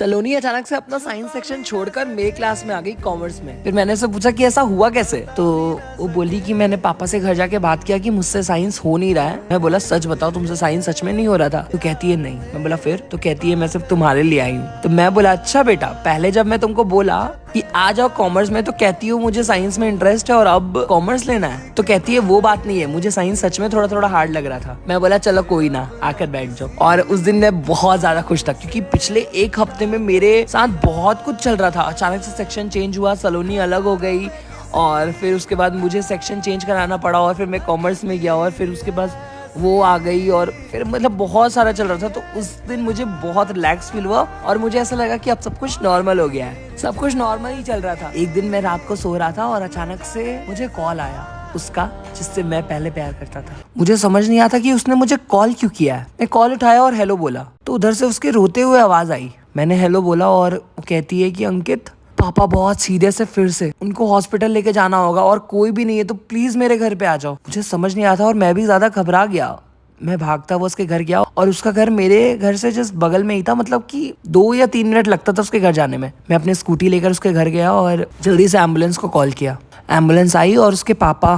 सलोनी अचानक से अपना साइंस सेक्शन छोड़कर मेरे क्लास में आ गई कॉमर्स में। फिर मैंने उससे पूछा कि ऐसा हुआ कैसे, तो वो बोली कि मैंने पापा से घर जाके बात किया कि मुझसे साइंस हो नहीं रहा है। मैं बोला सच बताओ तुमसे साइंस सच में नहीं हो रहा था? तो कहती है नहीं। मैं बोला फिर? तो कहती है मैं सिर्फ तुम्हारे लिए आई हूँ। तो मैं बोला अच्छा बेटा, पहले जब मैं तुमको बोला कि आ जाओ कॉमर्स में तो कहती हूँ मुझे साइंस में इंटरेस्ट है और अब कॉमर्स लेना है। तो कहती है वो बात नहीं है, मुझे साइंस सच में थोड़ा थोड़ा हार्ड लग रहा था। मैं बोला चलो कोई ना, आकर बैठ जाओ। और उस दिन मैं बहुत ज्यादा खुश था क्योंकि पिछले एक हफ्ते में मेरे साथ बहुत कुछ चल रहा था। अचानक से सेक्शन चेंज हुआ, सलोनी अलग हो गई और फिर उसके बाद मुझे सेक्शन चेंज कराना पड़ा और फिर मैं कॉमर्स में गया और फिर उसके बाद वो आ गई और फिर मतलब बहुत सारा चल रहा था। तो उस दिन मुझे बहुत रिलैक्स फील हुआ और मुझे ऐसा लगा कि अब सब कुछ नॉर्मल हो गया है, सब कुछ नॉर्मल ही चल रहा था। एक दिन मैं रात को सो रहा था और अचानक से मुझे कॉल आया उसका, जिससे मैं पहले प्यार करता था। मुझे समझ नहीं आता कि उसने मुझे कॉल क्यों किया है। मैं कॉल उठाया और हेलो बोला तो उधर से उसके रोते हुए आवाज आई। मैंने हेलो बोला और वो कहती है कि अंकित पापा बहुत सीरियस है, फिर से उनको हॉस्पिटल लेके जाना होगा और कोई भी नहीं है तो प्लीज मेरे घर पे आ जाओ। मुझे समझ नहीं आता और मैं भी ज्यादा घबरा गया। मैं भागता हुआ उसके घर गया और उसका घर मेरे घर से जस्ट बगल में ही था, मतलब कि 2 या 3 मिनट लगता था उसके घर जाने में। मैं अपनी स्कूटी लेकर उसके घर गया और जल्दी से एम्बुलेंस को कॉल किया। एम्बुलेंस आई और उसके पापा,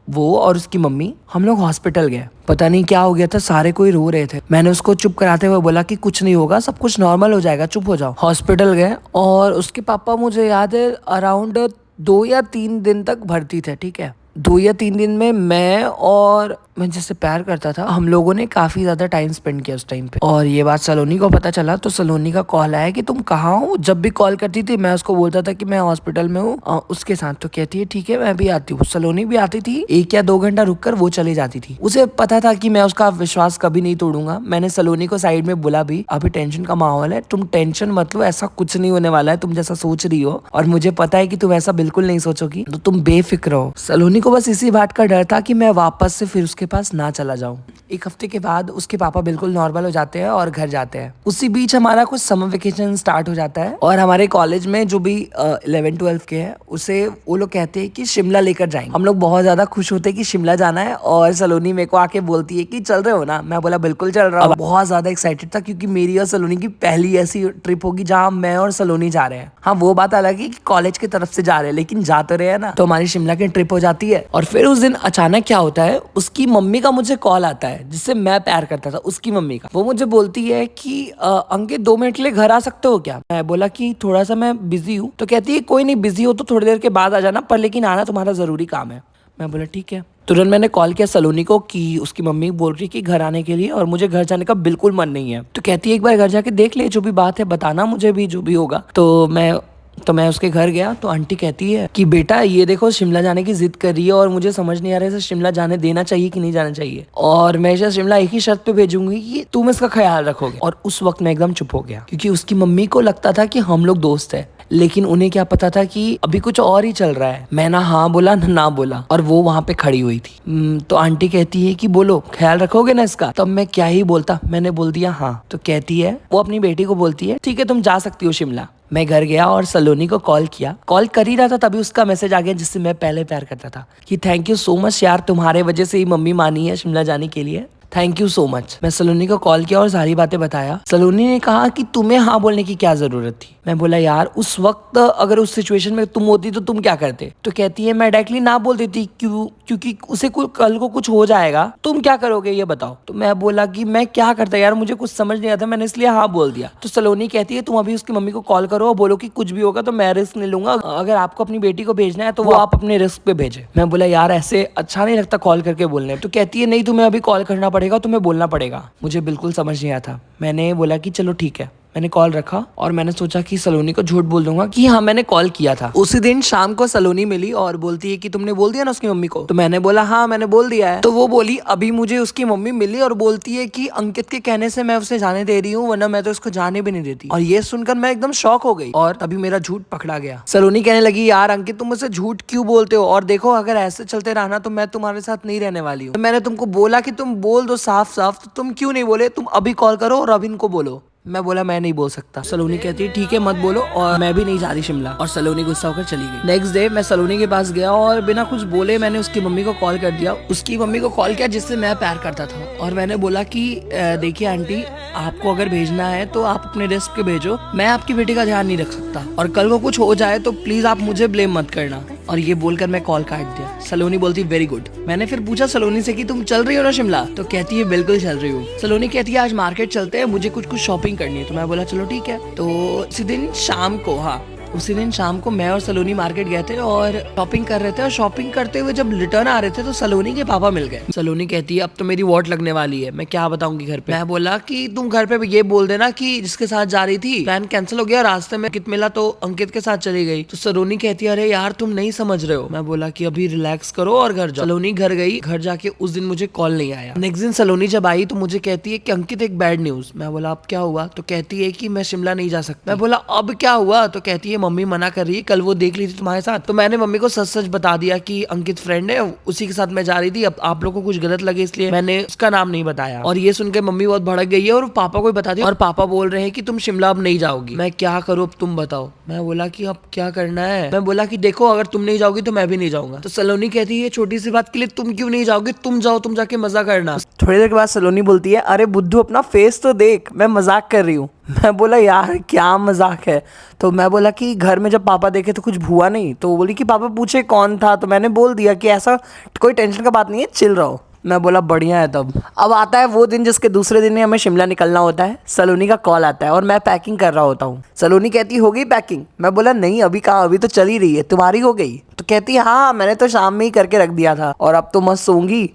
वो और उसकी मम्मी, हम लोग हॉस्पिटल गए। पता नहीं क्या हो गया था, सारे कोई रो रहे थे। मैंने उसको चुप कराते हुए बोला कि कुछ नहीं होगा, सब कुछ नॉर्मल हो जाएगा, चुप हो जाओ। हॉस्पिटल गए और उसके पापा, मुझे याद है अराउंड 2 या 3 दिन तक भर्ती थे। ठीक है, 2 या 3 दिन में मैं जिससे प्यार करता था, हम लोगों ने काफी ज्यादा टाइम स्पेंड किया उस टाइम पे। और ये बात सलोनी को पता चला तो सलोनी का कॉल आया कि तुम कहाँ हो। जब भी कॉल करती थी मैं उसको बोलता था कि मैं हॉस्पिटल में हूँ उसके साथ। तो कहती है ठीक है मैं भी आती हूँ। सलोनी भी आती थी, 1 या 2 घंटा रुक कर वो चली जाती थी। उसे पता था कि मैं उसका विश्वास कभी नहीं तोड़ूंगा। मैंने सलोनी को साइड में बोला भी अभी टेंशन का माहौल है, तुम टेंशन मत लो, ऐसा कुछ नहीं होने वाला है तुम जैसा सोच रही हो, और मुझे पता है कि तुम ऐसा बिल्कुल नहीं सोचोगी, तो तुम बेफिक्र हो। सलोनी को बस इसी बात का डर था कि मैं वापस से फिर उसके पास ना चला जाऊं। 1 हफ्ते के बाद उसके पापा बिल्कुल नॉर्मल हो जाते हैं और घर जाते हैं। उसी बीच हमारा कुछ समर वेकेशन स्टार्ट हो जाता है और हमारे कॉलेज में जो भी 11-12 के हैं उसे वो लोग कहते हैं कि शिमला लेकर जाएंगे। हम लोग बहुत ज्यादा खुश होते हैं कि शिमला जाना है और सलोनी मेरे को आके बोलती है कि चल रहे हो ना। मैं बोला बिल्कुल चल रहा हूँ। बहुत ज्यादा एक्साइटेड था क्योंकि मेरी और सलोनी की पहली ऐसी ट्रिप होगी जहाँ मैं और सलोनी जा रहे हैं। हाँ वो बात अलग है कि कॉलेज की तरफ से जा रहे हैं, लेकिन जा तो रहे हैं ना। तो हमारी शिमला की ट्रिप हो जाती है और फिर उस दिन अचानक क्या होता है, उसकी मम्मी का मुझे कॉल आता है, जिससे मैं प्यार करता था, उसकी मम्मी का। वो मुझे बोलती है कि अंकित 2 मिनट के लिए घर आ सकते हो क्या? मैं बोला कि थोड़ा सा मैं बिजी हूँ। तो कहती है कोई नहीं, बिजी हो तो थोड़ी देर के बाद आ जाना, पर लेकिन आना तुम्हारा जरूरी काम है। मैं बोला ठीक है। तुरंत मैंने कॉल किया सलोनी को कि उसकी मम्मी बोल रही कि घर आने के लिए और मुझे घर जाने का बिल्कुल मन नहीं है। तो कहती है एक बार घर जाके देख ले, जो भी बात है बताना मुझे भी, जो भी होगा। तो मैं उसके घर गया तो आंटी कहती है कि बेटा ये देखो शिमला जाने की जिद कर रही है और मुझे समझ नहीं आ रहा है इसे शिमला जाने देना चाहिए कि नहीं जाना चाहिए, और मैं इसे शिमला एक ही शर्त पे भेजूंगी कि तुम इसका ख्याल रखोगे। और उस वक्त मैं एकदम चुप हो गया क्योंकि उसकी मम्मी को लगता था कि हम लोग दोस्त है, लेकिन उन्हें क्या पता था कि अभी कुछ और ही चल रहा है। मैं ना हाँ बोला ना बोला और वो वहां पे खड़ी हुई थी। तो आंटी कहती है कि बोलो ख्याल रखोगे ना इसका। तब मैं क्या ही बोलता, मैंने बोल दिया हाँ। तो कहती है, वो अपनी बेटी को बोलती है ठीक है तुम जा सकती हो शिमला। मैं घर गया और सलोनी को कॉल किया। कॉल कर ही रहा था तभी उसका मैसेज आ गया जिससे मैं पहले प्यार करता था कि थैंक यू सो मच यार, तुम्हारे वजह से ही मम्मी मानी है शिमला जाने के लिए, थैंक यू सो मच। मैं सलोनी को कॉल किया और सारी बातें बताया। सलोनी ने कहा कि तुम्हें हाँ बोलने की क्या जरूरत थी। मैं बोला यार उस वक्त अगर उस सिचुएशन में तुम होती तो तुम क्या करते। तो कहती है मैं डायरेक्टली ना बोल देती, क्योंकि उसे कल को कुछ हो जाएगा, तुम क्या करोगे ये बताओ। तो मैं बोला कि मैं क्या करता यार, मुझे कुछ समझ नहीं आता, मैंने इसलिए हाँ बोल दिया। तो सलोनी कहती है तुम अभी उसकी मम्मी को कॉल करो और बोलो कि कुछ भी होगा तो मैं रिस्क नहीं लूंगा, अगर आपको अपनी बेटी को भेजना है तो वो आप अपने रिस्क पे भेजे। मैं बोला यार ऐसे अच्छा नहीं लगता कॉल करके बोलने। तो कहती है नहीं तुम्हें अभी कॉल करना पड़ेगा, तुम्हें बोलना पड़ेगा। मुझे बिल्कुल समझ नहीं आता। मैंने बोला कि चलो ठीक है। मैंने कॉल रखा और मैंने सोचा कि सलोनी को झूठ बोल दूंगा कि हाँ मैंने कॉल किया था। उसी दिन शाम को सलोनी मिली और बोलती है कि तुमने बोल दिया ना उसकी मम्मी को। तो मैंने बोला हाँ मैंने बोल दिया है। तो वो बोली अभी मुझे उसकी मम्मी मिली और बोलती है कि अंकित के कहने से मैं उसे जाने दे रही हूँ, वरना मैं तो उसको जाने भी नहीं देती। और ये सुनकर मैं एकदम शॉक हो गई और तभी मेरा झूठ पकड़ा गया। सलोनी कहने लगी यार अंकित तुम मुझसे झूठ क्यों बोलते हो, और देखो अगर ऐसे चलते रहना तो मैं तुम्हारे साथ नहीं रहने वाली हूँ। तो मैंने तुमको बोला कि तुम बोल दो साफ साफ, तो तुम क्यों नहीं बोले, तुम अभी कॉल करो और अभी इनको बोलो। मैं बोला मैं नहीं बोल सकता। सलोनी कहती है ठीक है मत बोलो और मैं भी नहीं जा रही शिमला, और सलोनी गुस्सा होकर चली गई। नेक्स्ट डे मैं सलोनी के पास गया और बिना कुछ बोले मैंने उसकी मम्मी को कॉल कर दिया, उसकी मम्मी को कॉल किया जिससे मैं प्यार करता था, और मैंने बोला कि देखिए आंटी, आपको अगर भेजना है तो आप अपने रिस्क पे भेजो, मैं आपकी बेटी का ध्यान नहीं रख सकता, और कल को कुछ हो जाए तो प्लीज आप मुझे ब्लेम मत करना। और ये बोलकर मैं कॉल काट दिया। सलोनी बोलती वेरी गुड। मैंने फिर पूछा सलोनी से कि तुम चल रही हो ना शिमला, तो कहती है बिल्कुल चल रही हूँ। सलोनी कहती है आज मार्केट चलते हैं, मुझे कुछ शॉपिंग करनी है, तो मैं बोला चलो ठीक है। तो उसी दिन शाम को मैं और सलोनी मार्केट गए थे और शॉपिंग कर रहे थे, और शॉपिंग करते हुए जब रिटर्न आ रहे थे तो सलोनी के पापा मिल गए। सलोनी कहती है अब तो मेरी वोट लगने वाली है, मैं क्या बताऊंगी घर पे। मैं बोला कि तुम घर पे ये बोल देना कि जिसके साथ जा रही थी प्लान कैंसिल हो गया, रास्ते में अंकित मिला तो अंकित के साथ चली गई। तो सलोनी कहती है अरे यार तुम नहीं समझ रहे हो। मैं बोला कि अभी रिलैक्स करो और घर जाओ। सलोनी घर गई, घर जाके उस दिन मुझे कॉल नहीं आया। नेक्स्ट दिन सलोनी जब आई तो मुझे कहती है कि अंकित एक बैड न्यूज। मैं बोला अब क्या हुआ? तो कहती है कि मैं शिमला नहीं जा सकती। मैं बोला अब क्या हुआ? तो कहती है मम्मी मना कर रही है, कल वो देख ली थी तुम्हारे साथ। तो मैंने मम्मी को सच सच बता दिया कि अंकित फ्रेंड है, उसी के साथ मैं जा रही थी, अब आप लोगों को कुछ गलत लगे इसलिए मैंने उसका नाम नहीं बताया। और ये सुनकर मम्मी बहुत भड़क गई है और पापा को भी बता दिया, और पापा बोल रहे हैं कि तुम शिमला अब नहीं जाओगी। मैं क्या करूँ अब तुम बताओ। मैं बोला कि अब क्या करना है। मैं बोला कि देखो अगर तुम नहीं जाओगी तो मैं भी नहीं जाऊंगा। तो सलोनी कहती है छोटी सी बात के लिए तुम क्यों नहीं जाओगी, तुम जाओ, तुम जाके मजा करना। थोड़ी देर के बाद सलोनी बोलती है अरे बुद्धू अपना फेस तो देख, मैं मजाक कर रही हूँ। मैं बोला यार क्या मजाक है। तो मैं बोला कि घर में जब पापा देखे तो कुछ हुआ नहीं। तो वो बोली कि पापा पूछे कौन था, तो मैंने बोल दिया कि ऐसा कोई टेंशन का बात नहीं है, चिल रहो। मैं बोला बढ़िया है। तब अब आता है वो दिन जिसके दूसरे दिन ही हमें शिमला निकलना होता है। सलोनी का कॉल आता है और मैं पैकिंग कर रहा होता हूँ। सलोनी कहती हो गई पैकिंग? मैं बोला नहीं अभी कहाँ, अभी तो चल ही रही है, तुम्हारी हो गई? तो कहती हाँ मैंने तो शाम में ही करके रख दिया था, और अब तो मस्त सोऊंगी।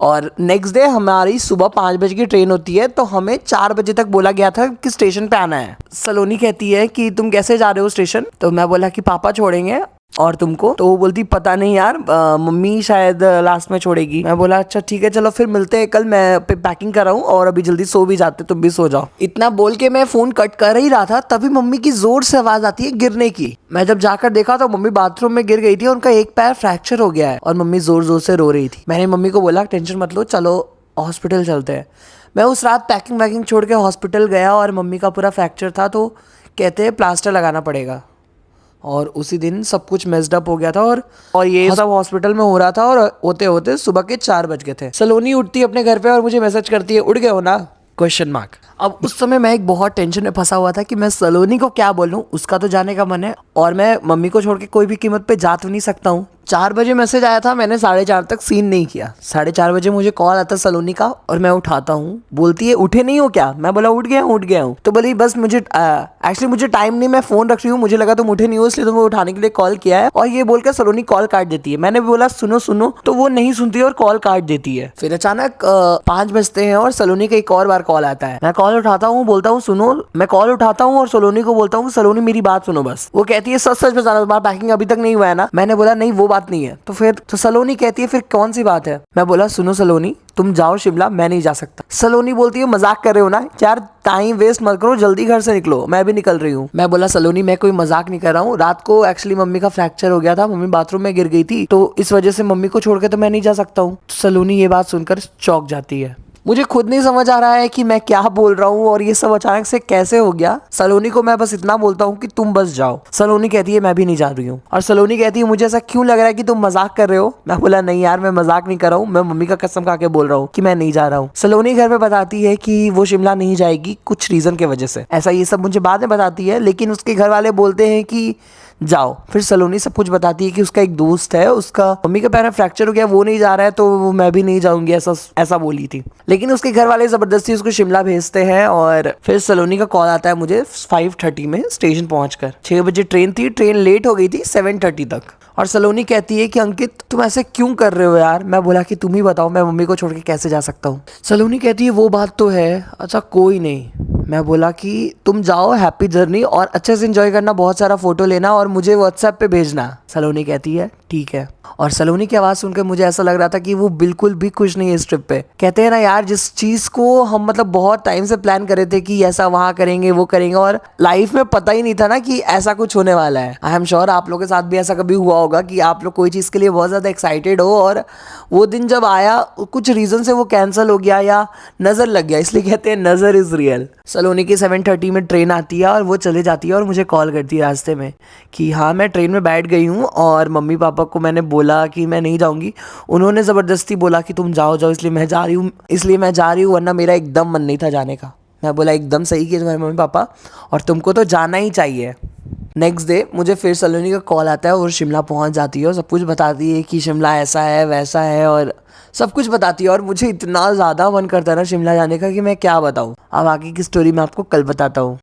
और नेक्स्ट डे हमारी सुबह 5 बजे की ट्रेन होती है, तो हमें 4 बजे तक बोला गया था कि स्टेशन पे आना है। सलोनी कहती है कि तुम कैसे जा रहे हो स्टेशन? तो मैं बोला कि पापा छोड़ेंगे, और तुमको? तो वो बोलती पता नहीं यार, मम्मी शायद लास्ट में छोड़ेगी। मैं बोला अच्छा ठीक है चलो फिर मिलते हैं कल, मैं पैकिंग कर रहा हूँ और अभी जल्दी सो भी जाते, तुम भी सो जाओ। इतना बोल के मैं फोन कट कर ही रहा था, तभी मम्मी की जोर से आवाज आती है गिरने की। मैं जब जाकर देखा तो मम्मी बाथरूम में गिर गई थी, उनका एक पैर फ्रैक्चर हो गया है और मम्मी जोर जोर से रो रही थी। मैंने मम्मी को बोला टेंशन मत लो, चलो हॉस्पिटल चलते हैं। मैं उस रात पैकिंग वैकिंग छोड़ के हॉस्पिटल गया और मम्मी का पूरा फ्रैक्चर था, तो कहते हैं प्लास्टर लगाना पड़ेगा। और उसी दिन सब कुछ मेस्ड अप हो गया था, और ये सब हॉस्पिटल में हो रहा था, और होते होते सुबह के 4 बज गए थे। सलोनी उठती अपने घर पे और मुझे मैसेज करती है उठ गए हो ना? Question mark. अब उस समय मैं एक बहुत टेंशन में फंसा हुआ था कि मैं सलोनी को क्या बोलूं, उसका तो जाने का मन है और मैं मम्मी को छोड़ के कोई भी कीमत पे जा तो नहीं सकता हूँ। 4 बजे मैसेज आया था, मैंने 4:30 तक सीन नहीं किया। 4:30 बजे मुझे कॉल आता सलोनी का और मैं उठाता हूँ। बोलती है उठे नहीं हो क्या? मैं बोला उठ गया हूँ। तो बोली बस मुझे एक्चुअली मुझे टाइम नहीं, मैं फोन रख रही हूँ, मुझे लगा तुम उठे नहीं हो इसलिए तुम्हें उठाने के लिए कॉल किया है। और ये बोलकर सलोनी कॉल काट देती है। मैंने बोला सुनो, तो वो नहीं सुनती और कॉल काट देती है। फिर अचानक 5 बजते हैं और सलोनी का एक और बार कॉल आता है। मैं कॉल उठाता हूँ, बोलता हूँ सुनो। मैं कॉल उठाता हूँ और सलोनी को बोलता हूँ सलोनी मेरी बात सुनो बस। वो कहती है सच सच बताना, तुम्हारा पैकिंग अभी तक नहीं हुआ है ना? मैंने बोला नहीं वो बात नहीं है। तो फिर सलोनी कहती है फिर कौन सी बात है? मैं बोला सुनो सलोनी, तुम जाओ शिमला, मैं नहीं जा सकता। सलोनी बोलती है मजाक कर रहे हो ना यार, टाइम वेस्ट मत करो, जल्दी घर से निकलो, मैं भी निकल रही हूँ। मैं बोला सलोनी मैं कोई मजाक नहीं कर रहा हूँ, रात को एक्चुअली मम्मी का फ्रैक्चर हो गया था, मम्मी बाथरूम में गिर गई थी, तो इस वजह से मम्मी को छोड़ के तो मैं नहीं जा सकता हूँ। सलोनी ये बात सुनकर चौंक जाती है। मुझे खुद नहीं समझ आ रहा है कि मैं क्या बोल रहा हूँ और ये सब अचानक से कैसे हो गया। सलोनी को मैं बस इतना बोलता हूँ कि तुम बस जाओ। सलोनी कहती है मैं भी नहीं जा रही हूँ। और सलोनी कहती है मुझे ऐसा क्यों लग रहा है कि तुम मजाक कर रहे हो? मैं बोला नहीं यार मैं मजाक नहीं कर रहा हूँ, मैं मम्मी का कसम खा के बोल रहा हूँ कि मैं नहीं जा रहा हूँ। सलोनी घर पे बताती है कि वो शिमला नहीं जाएगी कुछ रीजन की वजह से। ऐसा ये सब मुझे बाद में बताती है, लेकिन उसके घर वाले बोलते हैं कि जाओ। फिर सलोनी सब कुछ बताती है कि उसका एक दोस्त है, उसका मम्मी के पैर में फ्रैक्चर हो गया, वो नहीं जा रहा है तो मैं भी नहीं जाऊंगी, ऐसा बोली थी। लेकिन उसके घर वाले जबरदस्ती उसको शिमला भेजते हैं। और फिर सलोनी का कॉल आता है मुझे 5:30 में स्टेशन पहुंचकर। 6 बजे ट्रेन थी, ट्रेन लेट हो गई थी 7:30 तक। और सलोनी कहती है कि अंकित तुम ऐसे क्यों कर रहे हो यार? मैं बोला कि तुम ही बताओ, मैं मम्मी को छोड़ के कैसे जा सकता हूँ? सलोनी कहती है वो बात तो है, अच्छा कोई नहीं। मैं बोला कि तुम जाओ, हैप्पी जर्नी और अच्छे से एंजॉय करना, बहुत सारा फोटो लेना और मुझे व्हाट्सएप पे भेजना। सलोनी कहती है ठीक है। और सलोनी की आवाज़ सुनकर मुझे ऐसा लग रहा था कि वो बिल्कुल भी खुश नहीं है इस ट्रिप पे। कहते हैं ना यार यार जिस चीज़ को हम मतलब बहुत टाइम से प्लान कर रहे थे कि ऐसा वहाँ करेंगे वो करेंगे, और लाइफ में पता ही नहीं था ना कि ऐसा कुछ होने वाला है। आई एम श्योर आप लोगों के साथ भी ऐसा कभी हुआ होगा कि आप लोग कोई चीज़ के लिए बहुत ज़्यादा एक्साइटेड हो और वो दिन जब आया कुछ रीज़न से वो कैंसिल हो गया या नज़र लग गया, इसलिए कहते हैं नज़र इज़ रियल। सलोनी की 7:30 में ट्रेन आती है और वो चले जाती है और मुझे कॉल करती है रास्ते में कि हाँ मैं ट्रेन में बैठ गई हूँ और मम्मी पापा को मैंने बोला कि मैं नहीं जाऊँगी, उन्होंने ज़बरदस्ती बोला कि तुम जाओ जाओ, इसलिए मैं जा रही हूँ, वरना मेरा एकदम मन नहीं था जाने का। मैं बोला एकदम सही किया तुम्हारे मम्मी पापा, और तुमको तो जाना ही चाहिए। नेक्स्ट डे मुझे फिर सलोनी का कॉल आता है और शिमला पहुंच जाती है और सब कुछ बताती है कि शिमला ऐसा है वैसा है और सब कुछ बताती है, और मुझे इतना ज़्यादा मन करता है ना शिमला जाने का कि मैं क्या बताऊँ। अब आगे की स्टोरी मैं आपको कल बताता हूँ।